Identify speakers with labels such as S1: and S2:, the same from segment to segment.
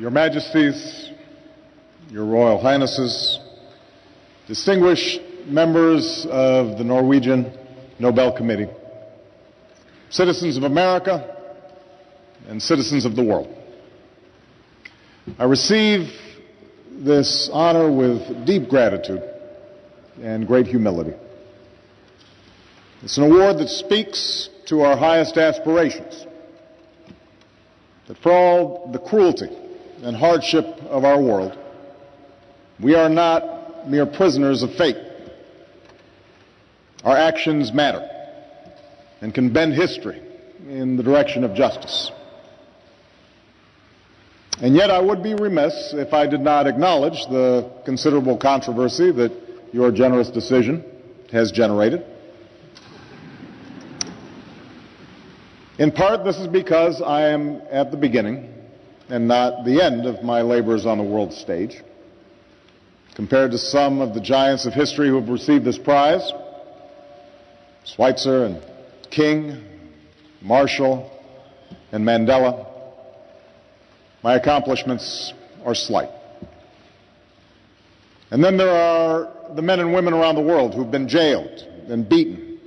S1: Your Majesties, Your Royal Highnesses, distinguished members of the Norwegian Nobel Committee, citizens of America, and citizens of the world. I receive this honor with deep gratitude and great humility. It's an award that speaks to our highest aspirations, that for all the cruelty and hardship of our world, we are not mere prisoners of fate. Our actions matter and can bend history in the direction of justice. And yet I would be remiss if I did not acknowledge the considerable controversy that your generous decision has generated. In part, this is because I am at the beginning and not the end of my labors on the world stage. Compared to some of the giants of history who have received this prize, Schweitzer and King, Marshall and Mandela, my accomplishments are slight. And then there are the men and women around the world who've been jailed and beaten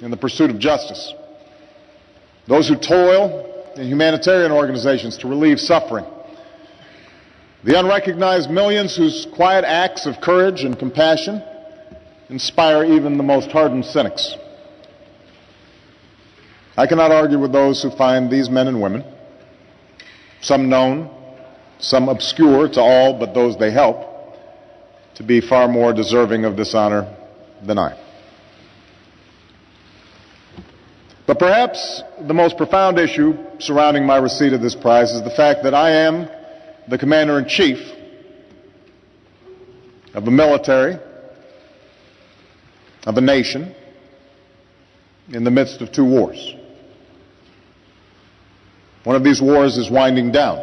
S1: in the pursuit of justice. Those who toil in humanitarian organizations to relieve suffering. The unrecognized millions whose quiet acts of courage and compassion inspire even the most hardened cynics. I cannot argue with those who find these men and women, some known, some obscure to all but those they help, to be far more deserving of this honor than I. But perhaps the most profound issue surrounding my receipt of this prize is the fact that I am the Commander-in-Chief of a military, of a nation, in the midst of two wars. One of these wars is winding down.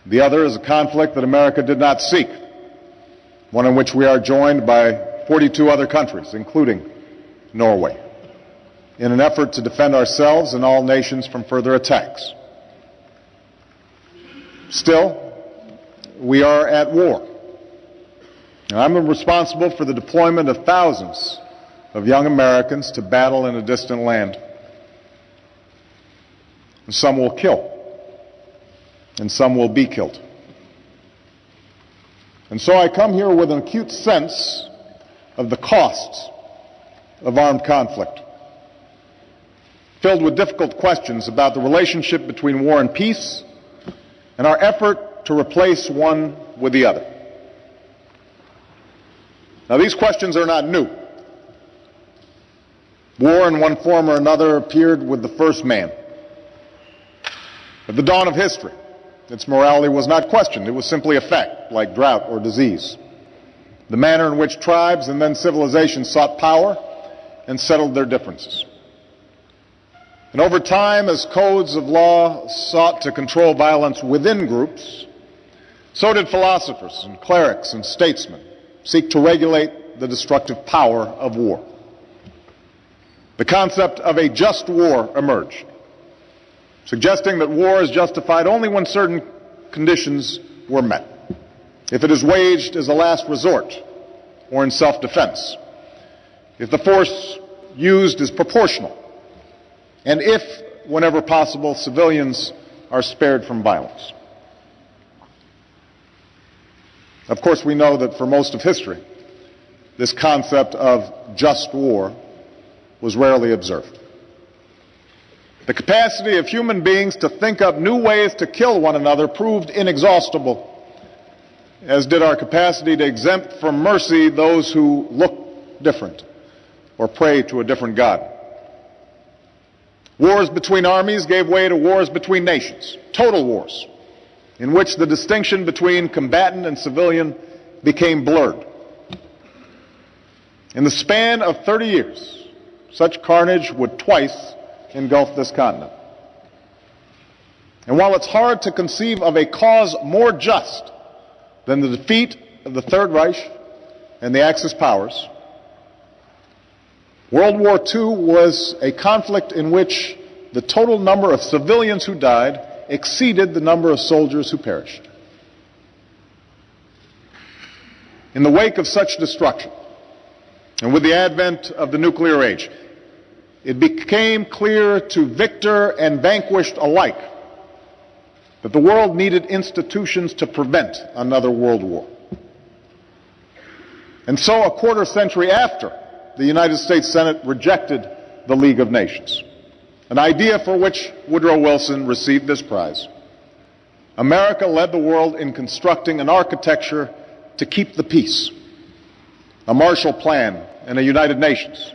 S1: The other is a conflict that America did not seek, one in which we are joined by 42 other countries, including Norway, in an effort to defend ourselves and all nations from further attacks. Still, we are at war. And I'm responsible for the deployment of thousands of young Americans to battle in a distant land. And some will kill, and some will be killed. And so I come here with an acute sense of the costs of armed conflict, filled with difficult questions about the relationship between war and peace and our effort to replace one with the other. Now, these questions are not new. War in one form or another appeared with the first man. At the dawn of history, its morality was not questioned. It was simply a fact, like drought or disease. The manner in which tribes and then civilizations sought power and settled their differences. And over time, as codes of law sought to control violence within groups, so did philosophers and clerics and statesmen seek to regulate the destructive power of war. The concept of a just war emerged, suggesting that war is justified only when certain conditions were met. If it is waged as a last resort or in self-defense, if the force used is proportional, and if, whenever possible, civilians are spared from violence. Of course, we know that for most of history, this concept of just war was rarely observed. The capacity of human beings to think up new ways to kill one another proved inexhaustible, as did our capacity to exempt from mercy those who look different or pray to a different God. Wars between armies gave way to wars between nations, total wars, in which the distinction between combatant and civilian became blurred. In the span of 30 years, such carnage would twice engulf this continent. And while it's hard to conceive of a cause more just than the defeat of the Third Reich and the Axis powers, World War II was a conflict in which the total number of civilians who died exceeded the number of soldiers who perished. In the wake of such destruction, and with the advent of the nuclear age, it became clear to victor and vanquished alike that the world needed institutions to prevent another world war. And so, a quarter century after the United States Senate rejected the League of Nations, an idea for which Woodrow Wilson received this prize, America led the world in constructing an architecture to keep the peace, a Marshall Plan and a United Nations,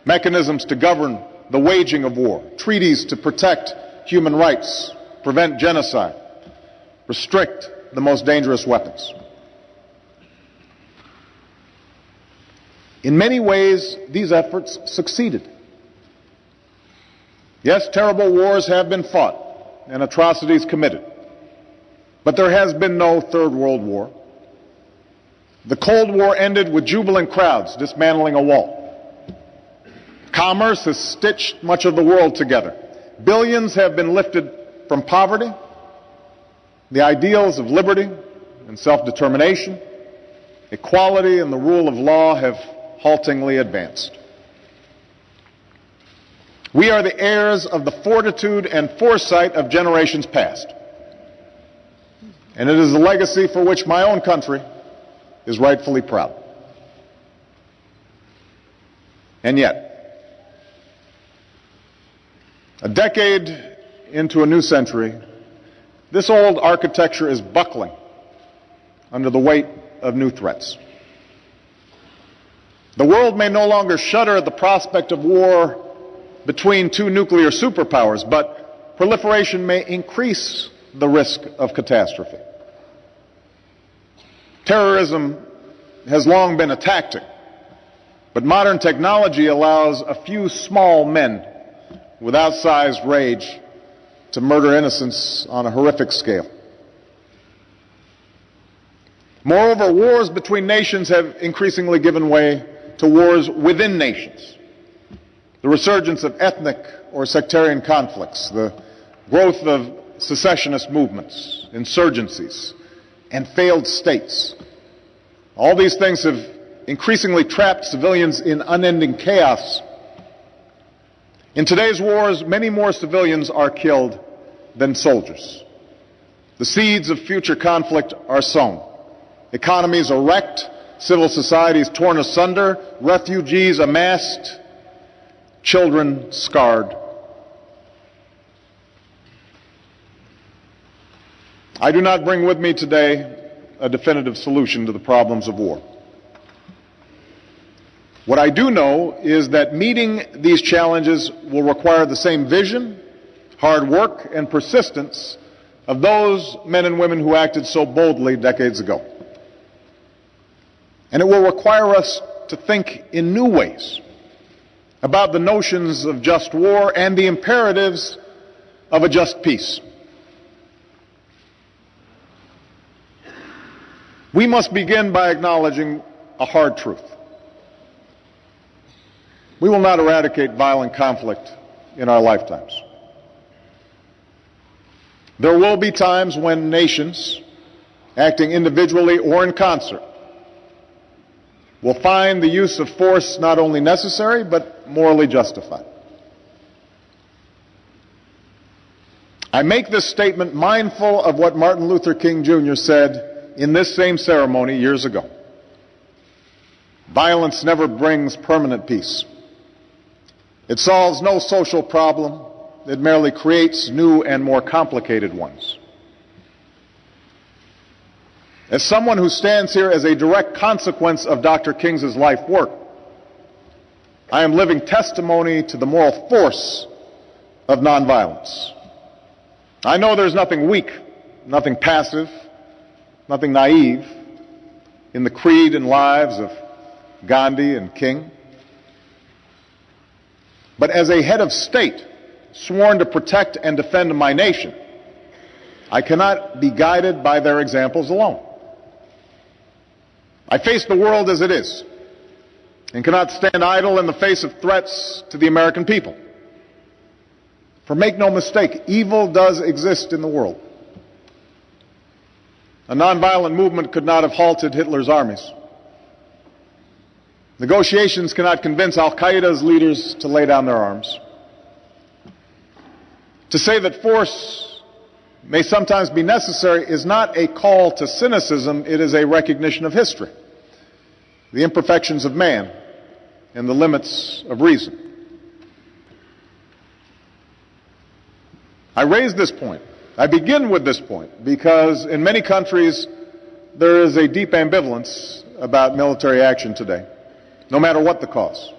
S1: mechanisms to govern the waging of war, treaties to protect human rights, prevent genocide, restrict the most dangerous weapons. In many ways, these efforts succeeded. Yes, terrible wars have been fought and atrocities committed, but there has been no Third World War. The Cold War ended with jubilant crowds dismantling a wall. Commerce has stitched much of the world together. Billions have been lifted from poverty. The ideals of liberty and self-determination, equality and the rule of law have haltingly advanced. We are the heirs of the fortitude and foresight of generations past. And it is a legacy for which my own country is rightfully proud. And yet, a decade into a new century, this old architecture is buckling under the weight of new threats. The world may no longer shudder at the prospect of war between two nuclear superpowers, but proliferation may increase the risk of catastrophe. Terrorism has long been a tactic, but modern technology allows a few small men with outsized rage to murder innocents on a horrific scale. Moreover, wars between nations have increasingly given way to wars within nations. The resurgence of ethnic or sectarian conflicts, the growth of secessionist movements, insurgencies, and failed states. All these things have increasingly trapped civilians in unending chaos. In today's wars, many more civilians are killed than soldiers. The seeds of future conflict are sown. Economies are wrecked, civil societies torn asunder, refugees amassed, children scarred. I do not bring with me today a definitive solution to the problems of war. What I do know is that meeting these challenges will require the same vision, hard work, and persistence of those men and women who acted so boldly decades ago. And it will require us to think in new ways about the notions of just war and the imperatives of a just peace. We must begin by acknowledging a hard truth. We will not eradicate violent conflict in our lifetimes. There will be times when nations, acting individually or in concert, will find the use of force not only necessary, but morally justified. I make this statement mindful of what Martin Luther King Jr. said in this same ceremony years ago. Violence never brings permanent peace. It solves no social problem. It merely creates new and more complicated ones. As someone who stands here as a direct consequence of Dr. King's life work, I am living testimony to the moral force of nonviolence. I know there's nothing weak, nothing passive, nothing naive in the creed and lives of Gandhi and King. But as a head of state, sworn to protect and defend my nation, I cannot be guided by their examples alone. I face the world as it is and cannot stand idle in the face of threats to the American people. For make no mistake, evil does exist in the world. A nonviolent movement could not have halted Hitler's armies. Negotiations cannot convince Al-Qaeda's leaders to lay down their arms. To say that force may sometimes be necessary is not a call to cynicism, it is a recognition of history, the imperfections of man, and the limits of reason. I raise this point. I begin with this point because in many countries there is a deep ambivalence about military action today, no matter what the cause.